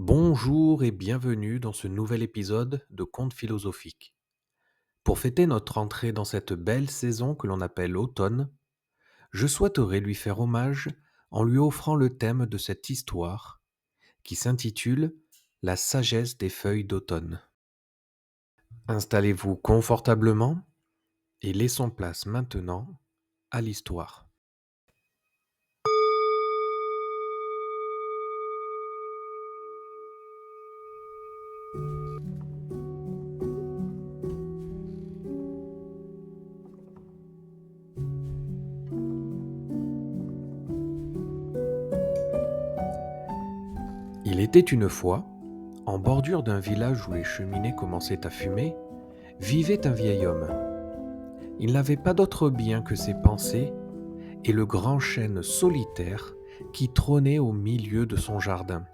Bonjour et bienvenue dans ce nouvel épisode de Contes philosophiques. Pour fêter notre entrée dans cette belle saison que l'on appelle automne, je souhaiterais lui faire hommage en lui offrant le thème de cette histoire qui s'intitule La sagesse des feuilles d'automne. Installez-vous confortablement et laissons place maintenant à l'histoire. Il était une fois, en bordure d'un village où les cheminées commençaient à fumer, vivait un vieil homme. Il n'avait pas d'autre bien que ses pensées et le grand chêne solitaire qui trônait au milieu de son jardin.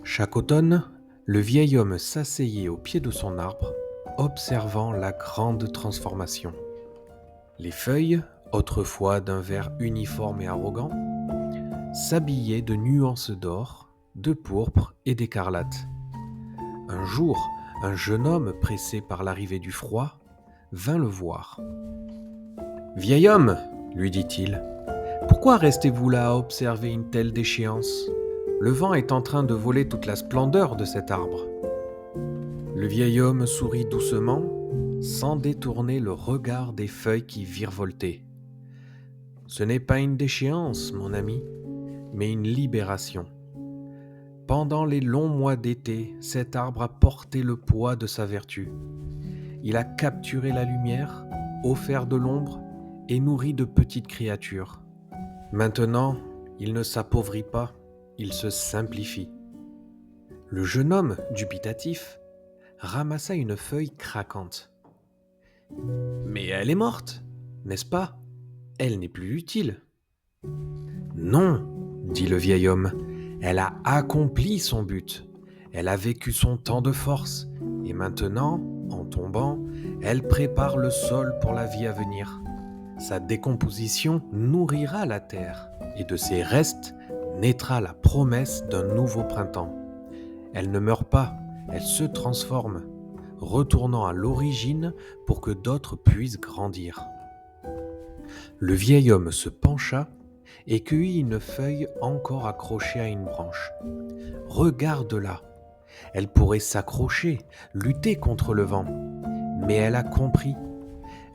Chaque automne, le vieil homme s'asseyait au pied de son arbre, observant la grande transformation. Les feuilles, autrefois d'un vert uniforme et arrogant, s'habillaient de nuances d'or, de pourpre et d'écarlate. Un jour, un jeune homme, pressé par l'arrivée du froid, vint le voir. « Vieil homme, lui dit-il, pourquoi restez-vous là à observer une telle déchéance ? Le vent est en train de voler toute la splendeur de cet arbre. » Le vieil homme sourit doucement, sans détourner le regard des feuilles qui virevoltaient. « Ce n'est pas une déchéance, mon ami, mais une libération. Pendant les longs mois d'été, cet arbre a porté le poids de sa vertu. Il a capturé la lumière, offert de l'ombre et nourri de petites créatures. Maintenant, il ne s'appauvrit pas, il se simplifie. » Le jeune homme, dubitatif, ramassa une feuille craquante. « Mais elle est morte, n'est-ce pas ? Elle n'est plus utile. »« Non, dit le vieil homme, elle a accompli son but. Elle a vécu son temps de force, et maintenant, en tombant, elle prépare le sol pour la vie à venir. Sa décomposition nourrira la terre, et de ses restes naîtra la promesse d'un nouveau printemps. Elle ne meurt pas, elle se transforme, retournant à l'origine pour que d'autres puissent grandir. » Le vieil homme se pencha et cueillit une feuille encore accrochée à une branche. « Regarde-la, elle pourrait s'accrocher, lutter contre le vent. Mais elle a compris,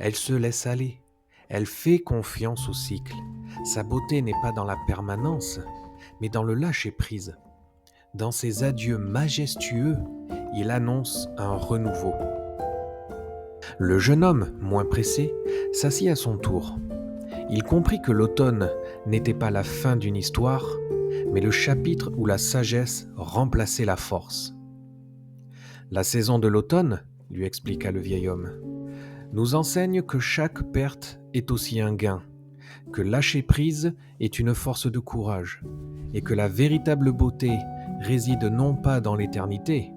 elle se laisse aller, elle fait confiance au cycle. Sa beauté n'est pas dans la permanence, mais dans le lâcher-prise. Dans ses adieux majestueux, il annonce un renouveau. » Le jeune homme, moins pressé, s'assit à son tour. Il comprit que l'automne n'était pas la fin d'une histoire, mais le chapitre où la sagesse remplaçait la force. « La saison de l'automne, lui expliqua le vieil homme, nous enseigne que chaque perte est aussi un gain, que lâcher prise est une force de courage, et que la véritable beauté réside non pas dans l'éternité,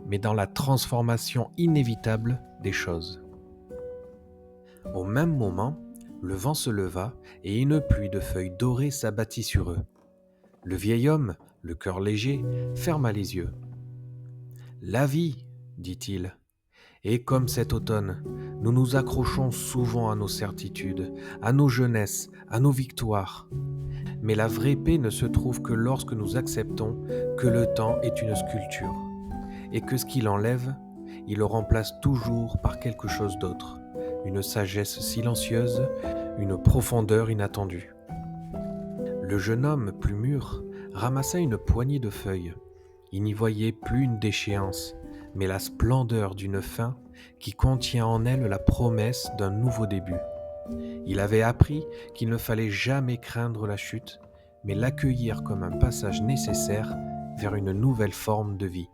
mais dans la transformation inévitable des choses. » Au même moment, le vent se leva et une pluie de feuilles dorées s'abattit sur eux. Le vieil homme, le cœur léger, ferma les yeux. « La vie, dit-il, est comme cet automne. Nous nous accrochons souvent à nos certitudes, à nos jeunesses, à nos victoires. Mais la vraie paix ne se trouve que lorsque nous acceptons que le temps est une sculpture, et que ce qu'il enlève, il le remplace toujours par quelque chose d'autre, une sagesse silencieuse, une profondeur inattendue. » Le jeune homme, plus mûr, ramassa une poignée de feuilles. Il n'y voyait plus une déchéance, mais la splendeur d'une fin qui contient en elle la promesse d'un nouveau début. Il avait appris qu'il ne fallait jamais craindre la chute, mais l'accueillir comme un passage nécessaire vers une nouvelle forme de vie.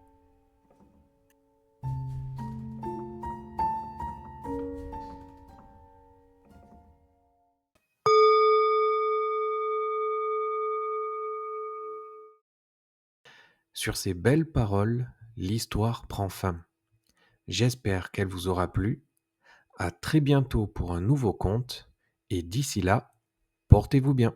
Sur ces belles paroles, l'histoire prend fin. J'espère qu'elle vous aura plu. À très bientôt pour un nouveau conte, et d'ici là, portez-vous bien.